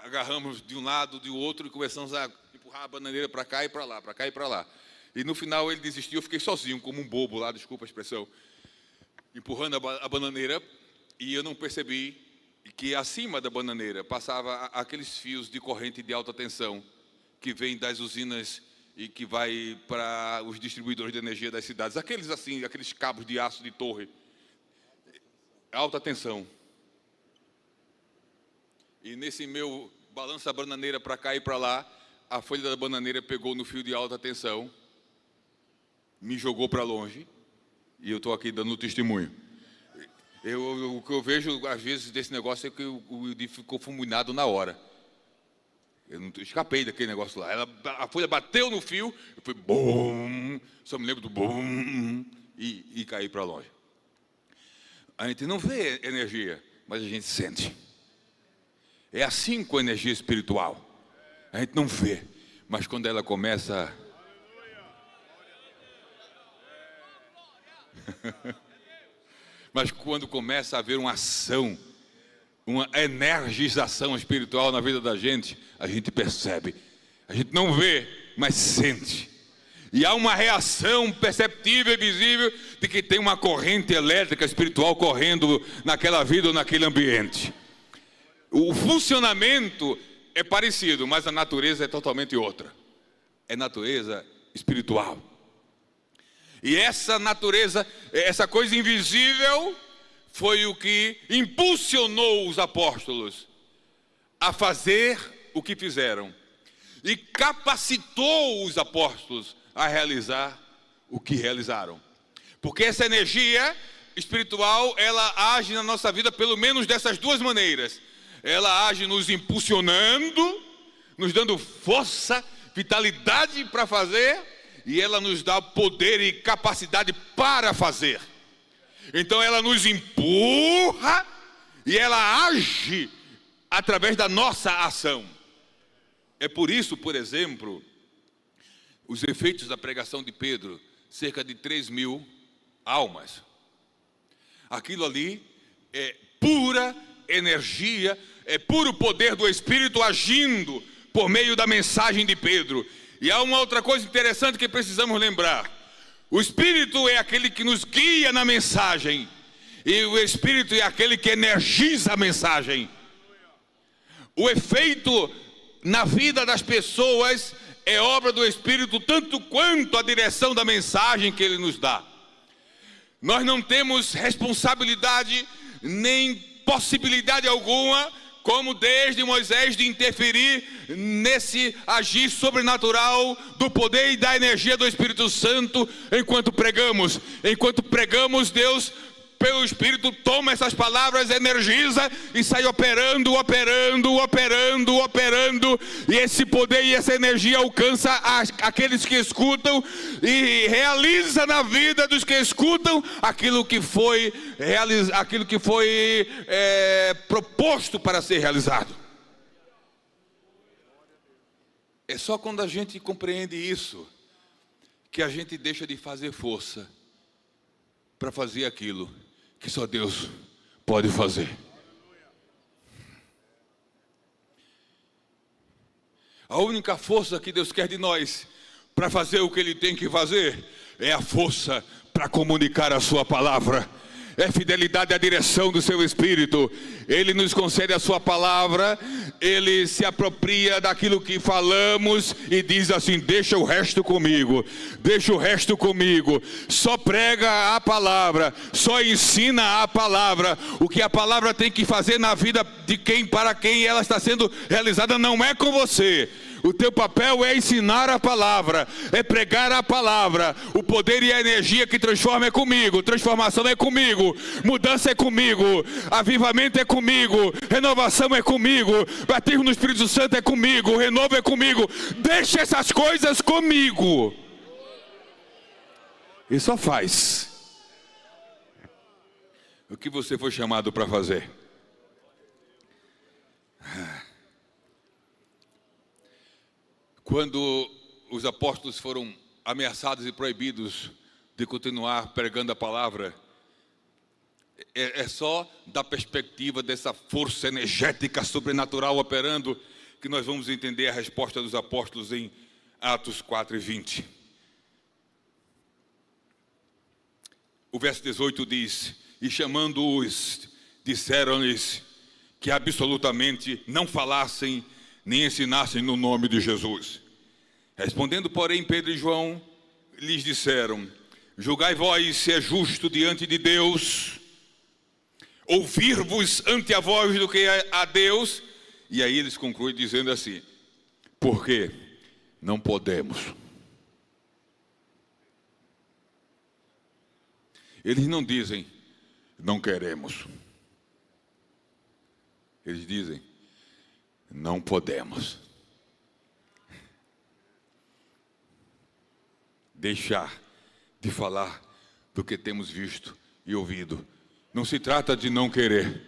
agarramos de um lado, do outro, e começamos a empurrar a bananeira para cá e para lá, para cá e para lá. E no final ele desistiu, eu fiquei sozinho, como um bobo lá, desculpa a expressão, empurrando a bananeira, e eu não percebi que acima da bananeira passava aqueles fios de corrente de alta tensão que vem das usinas e que vai para os distribuidores de energia das cidades, aqueles cabos de aço de torre, alta tensão. E nesse meu balanço a bananeira para cá e para lá, a folha da bananeira pegou no fio de alta tensão, me jogou para longe, e eu estou aqui dando testemunho. O que eu vejo, às vezes, desse negócio é que o Edi ficou fulminado na hora. Eu não escapei daquele negócio lá. A folha bateu no fio, eu fui bum, só me lembro do bum, e caí para longe. A gente não vê energia, mas a gente sente. É assim com a energia espiritual. A gente não vê, mas quando ela começa... Mas quando começa a haver uma ação, uma energização espiritual na vida da gente, a gente percebe. A gente não vê, mas sente. E há uma reação perceptível e visível de que tem uma corrente elétrica espiritual correndo naquela vida ou naquele ambiente. O funcionamento é parecido, mas a natureza é totalmente outra. É natureza espiritual. E essa natureza, essa coisa invisível, foi o que impulsionou os apóstolos a fazer o que fizeram. E capacitou os apóstolos a realizar o que realizaram. Porque essa energia espiritual, ela age na nossa vida pelo menos dessas duas maneiras. Ela age nos impulsionando, nos dando força, vitalidade para fazer, e ela nos dá poder e capacidade para fazer. Então ela nos empurra e ela age através da nossa ação. É por isso, por exemplo, os efeitos da pregação de Pedro, cerca de 3.000 almas. Aquilo ali é pura energia, é puro poder do Espírito agindo por meio da mensagem de Pedro. E há uma outra coisa interessante que precisamos lembrar. O Espírito é aquele que nos guia na mensagem, e o Espírito é aquele que energiza a mensagem. O efeito na vida das pessoas é obra do Espírito, tanto quanto a direção da mensagem que Ele nos dá. Nós não temos responsabilidade nem possibilidade alguma, como desde Moisés, de interferir nesse agir sobrenatural do poder e da energia do Espírito Santo enquanto pregamos. Enquanto pregamos, Deus, pelo Espírito, toma essas palavras, energiza e sai operando, e esse poder e essa energia alcança aqueles que escutam e realiza na vida dos que escutam aquilo que foi proposto para ser realizado. É só quando a gente compreende isso que a gente deixa de fazer força para fazer aquilo que só Deus pode fazer. A única força que Deus quer de nós para fazer o que Ele tem que fazer é a força para comunicar a sua palavra. É fidelidade à direção do seu Espírito. Ele nos concede a sua palavra, Ele se apropria daquilo que falamos e diz assim: deixa o resto comigo, deixa o resto comigo. Só prega a palavra, só ensina a palavra. O que a palavra tem que fazer na vida de quem, para quem ela está sendo realizada, não é com você. O teu papel é ensinar a palavra, é pregar a palavra. O poder e a energia que transforma é comigo, transformação é comigo, mudança é comigo, avivamento é comigo, renovação é comigo, batismo no Espírito Santo é comigo, renovo é comigo. Deixa essas coisas comigo. E só faz o que você foi chamado para fazer. Quando os apóstolos foram ameaçados e proibidos de continuar pregando a palavra, é só da perspectiva dessa força energética sobrenatural operando que nós vamos entender a resposta dos apóstolos em Atos 4:20. O verso 18 diz: e chamando-os, disseram-lhes que absolutamente não falassem nem ensinassem no nome de Jesus. Respondendo, porém, Pedro e João lhes disseram: julgai vós se é justo diante de Deus ouvir-vos ante a voz do que a Deus. E aí eles concluem dizendo assim: porque não podemos. Eles não dizem não queremos, eles dizem não podemos deixar de falar do que temos visto e ouvido. Não se trata de não querer,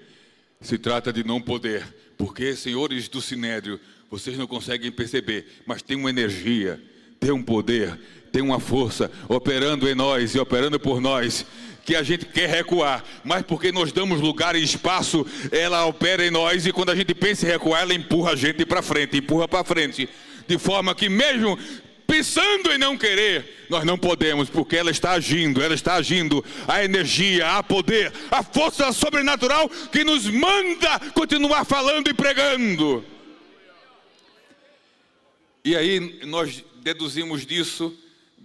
se trata de não poder, porque, senhores do Sinédrio, vocês não conseguem perceber, mas tem uma energia, tem um poder, tem uma força operando em nós e operando por nós, que a gente quer recuar, mas porque nós damos lugar e espaço, ela opera em nós, e quando a gente pensa em recuar, ela empurra a gente para frente, de forma que mesmo pensando em não querer, nós não podemos, porque ela está agindo, a energia, a poder, a força sobrenatural que nos manda continuar falando e pregando. E aí nós deduzimos disso,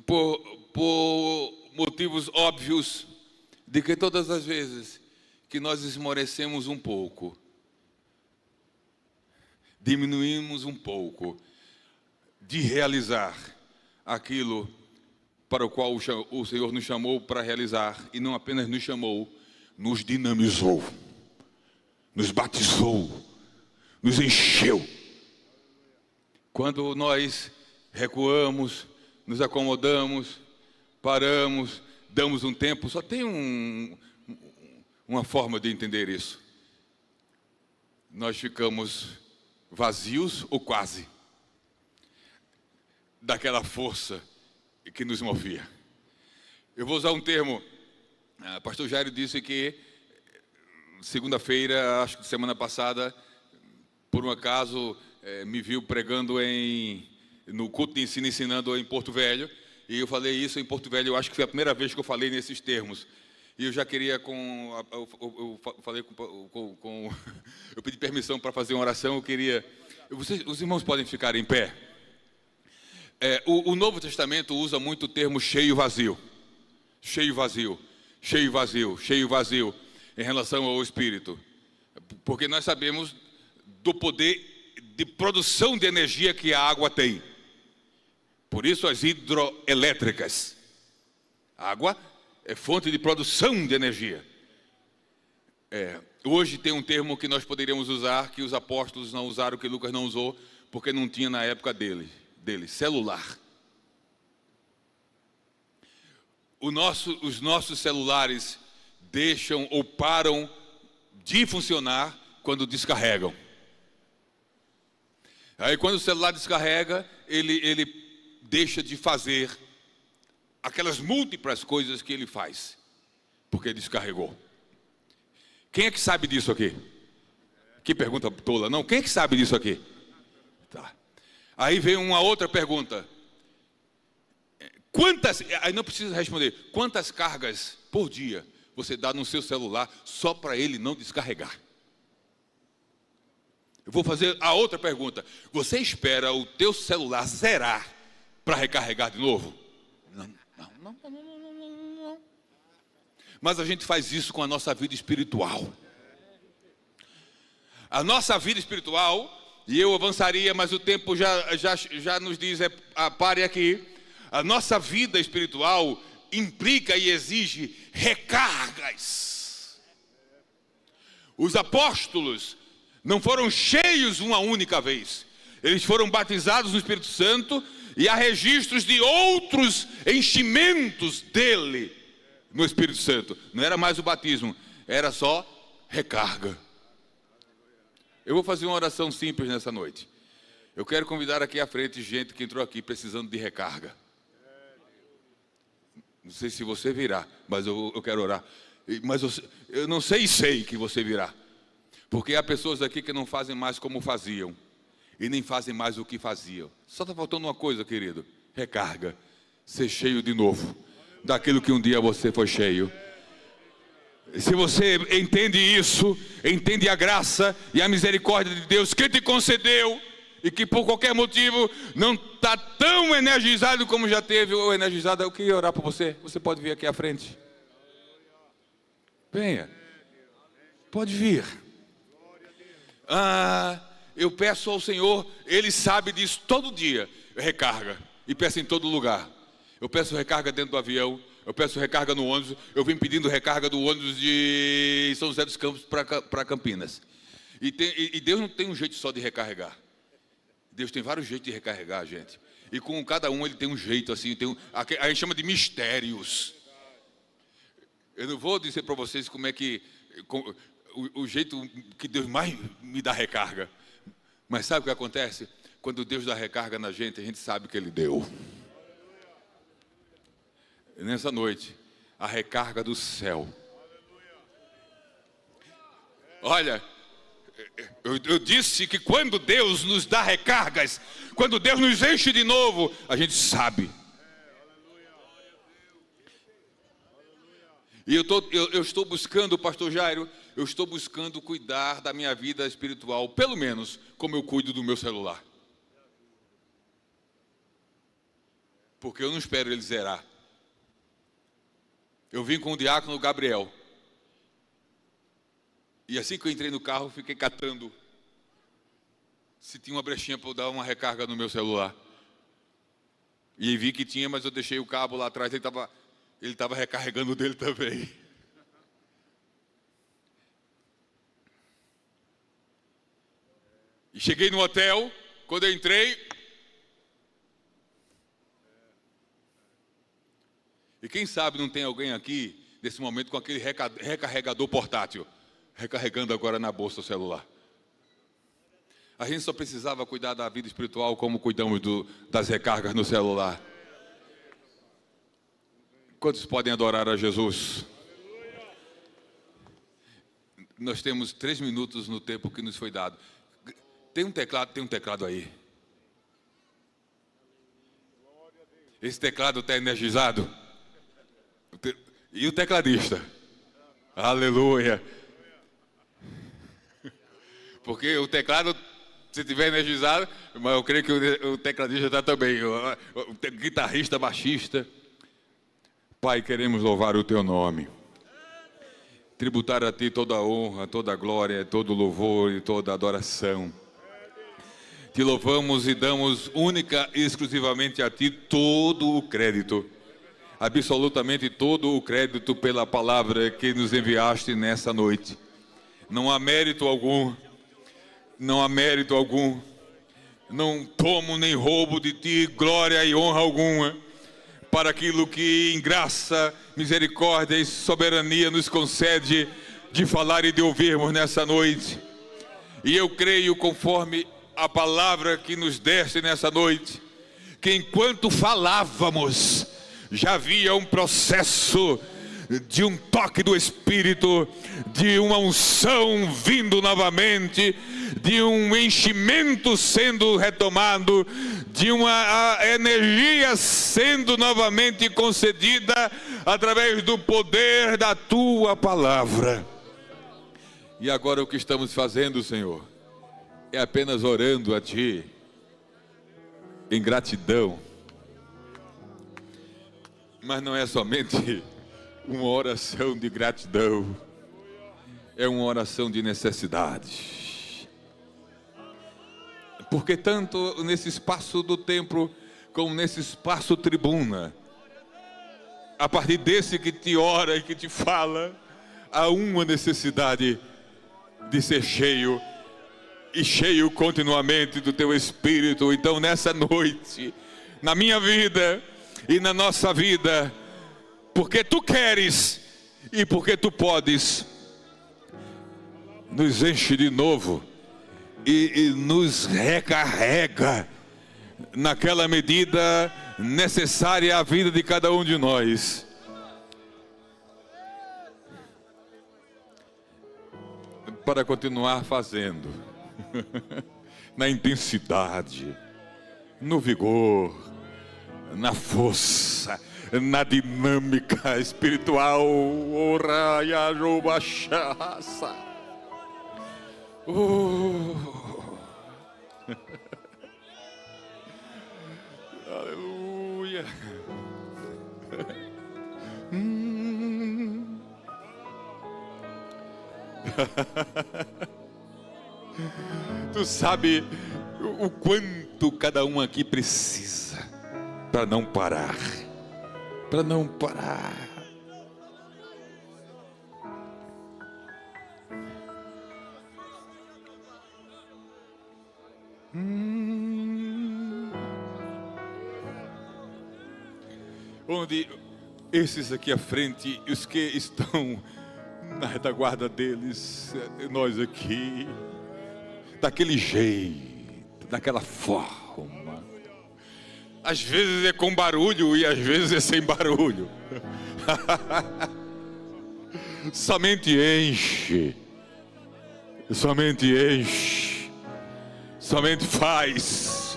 por motivos óbvios, de que todas as vezes que nós esmorecemos um pouco, diminuímos um pouco de realizar aquilo para o qual o Senhor nos chamou para realizar, e não apenas nos chamou, nos dinamizou, nos batizou, nos encheu. Quando nós recuamos, nos acomodamos, paramos, damos um tempo, só tem uma forma de entender isso: nós ficamos vazios ou quase daquela força que nos movia. Eu vou usar um termo. O pastor Jairo disse que segunda-feira, acho que semana passada, por um acaso, me viu pregando no culto de ensino, ensinando em Porto Velho, e eu falei isso em Porto Velho. Eu acho que foi a primeira vez que eu falei nesses termos. E eu já queria, eu falei eu pedi permissão para fazer uma oração. Eu queria, os irmãos podem ficar em pé. O Novo Testamento usa muito o termo cheio vazio, cheio vazio, cheio vazio, cheio vazio, em relação ao Espírito, porque nós sabemos do poder de produção de energia que a água tem. Por isso as hidroelétricas. A água é fonte de produção de energia. Hoje tem um termo que nós poderíamos usar, que os apóstolos não usaram, que Lucas não usou, porque não tinha na época dele, celular. Os nossos celulares deixam ou param de funcionar quando descarregam. Aí quando o celular descarrega, ele deixa de fazer aquelas múltiplas coisas que ele faz, porque descarregou. Quem é que sabe disso aqui? Que pergunta tola, não? Quem é que sabe disso aqui? Tá. Aí vem uma outra pergunta. Aí não precisa responder. Quantas cargas por dia você dá no seu celular só para ele não descarregar? Eu vou fazer a outra pergunta. Você espera o teu celular zerar para recarregar de novo? Não. Mas a gente faz isso com a nossa vida espiritual. A nossa vida espiritual, e eu avançaria, mas o tempo já nos diz, pare aqui. A nossa vida espiritual implica e exige recargas. Os apóstolos não foram cheios uma única vez. Eles foram batizados no Espírito Santo, e há registros de outros enchimentos dele no Espírito Santo. Não era mais o batismo, era só recarga. Eu vou fazer uma oração simples nessa noite. Eu quero convidar aqui à frente gente que entrou aqui precisando de recarga. Não sei se você virá, mas eu quero orar. Mas eu não sei que você virá. Porque há pessoas aqui que não fazem mais como faziam. E nem fazem mais o que faziam. Só está faltando uma coisa, querido. Recarga. Ser cheio de novo. Daquilo que um dia você foi cheio. Se você entende isso, entende a graça e a misericórdia de Deus que te concedeu, e que por qualquer motivo não está tão energizado como já teve, ou energizado, eu queria orar por você. Você pode vir aqui à frente. Venha. Pode vir. Eu peço ao Senhor, Ele sabe disso todo dia. Recarga. E peço em todo lugar. Eu peço recarga dentro do avião. Eu peço recarga no ônibus. Eu vim pedindo recarga do ônibus de São José dos Campos para Campinas. E Deus não tem um jeito só de recarregar. Deus tem vários jeitos de recarregar, gente. E com cada um Ele tem um jeito assim. A gente chama de mistérios. Eu não vou dizer para vocês como é que... o jeito que Deus mais me dá recarga. Mas sabe o que acontece? Quando Deus dá recarga na gente, a gente sabe que Ele deu. Nessa noite, a recarga do céu. Olha, eu disse que quando Deus nos dá recargas, quando Deus nos enche de novo, a gente sabe. E eu estou buscando, pastor Jairo, eu estou buscando cuidar da minha vida espiritual, pelo menos como eu cuido do meu celular. Porque eu não espero ele zerar. Eu vim com o diácono Gabriel. E assim que eu entrei no carro, fiquei catando se tinha uma brechinha para eu dar uma recarga no meu celular. E vi que tinha, mas eu deixei o cabo lá atrás, ele estava recarregando o dele também. E cheguei no hotel, quando eu entrei, e quem sabe não tem alguém aqui, nesse momento, com aquele recarregador portátil, recarregando agora na bolsa o celular. A gente só precisava cuidar da vida espiritual como cuidamos das recargas no celular. Quantos podem adorar a Jesus? Nós temos 3 minutos no tempo que nos foi dado. Tem um teclado aí. Esse teclado está energizado. E o tecladista? Aleluia. Porque o teclado, se estiver energizado, mas eu creio que o tecladista está também. O guitarrista, baixista. Pai, queremos louvar o teu nome. Tributar a ti toda a honra, toda a glória, todo o louvor e toda a adoração. Te louvamos e damos única e exclusivamente a ti todo o crédito. Absolutamente todo o crédito pela palavra que nos enviaste nessa noite. Não há mérito algum. Não há mérito algum. Não tomo nem roubo de ti glória e honra alguma. Para aquilo que em graça, misericórdia e soberania nos concede de falar e de ouvirmos nessa noite. E eu creio, conforme a palavra que nos deste nessa noite, que enquanto falávamos, já havia um processo de um toque do Espírito, de uma unção vindo novamente, de um enchimento sendo retomado, de uma energia sendo novamente concedida através do poder da tua palavra. E agora o que estamos fazendo, Senhor, é apenas orando a ti em gratidão. Mas não é somente uma oração de gratidão, é uma oração de necessidade. Porque tanto nesse espaço do templo, como nesse espaço tribuna, a partir desse que te ora e que te fala, há uma necessidade de ser cheio, e cheio continuamente do teu Espírito. Então nessa noite, na minha vida e na nossa vida, porque tu queres e porque tu podes, nos enche de novo e nos recarrega naquela medida necessária à vida de cada um de nós. Para continuar fazendo na intensidade, no vigor, na força, na dinâmica espiritual. Aleluia. Tu sabe o quanto cada um aqui precisa para não parar, para não parar. Onde esses aqui à frente, os que estão na retaguarda deles, nós aqui, daquele jeito, daquela forma. Às vezes é com barulho e às vezes é sem barulho. Somente enche, somente enche, somente faz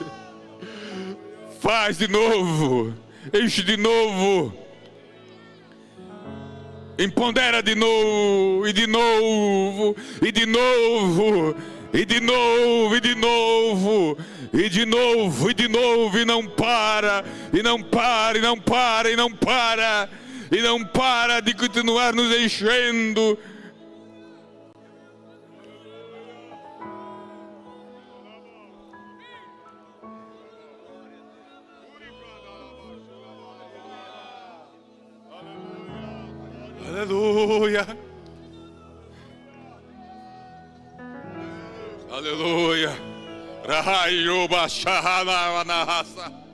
de novo, enche de novo, empodera de novo, e de novo, e de novo, e de novo, e de novo, e de novo, e de novo, e não para, e não para, e não para, e não para, e não para de continuar nos enchendo. Aleluia. Aleluia. Raio Bashahana Vanahasa.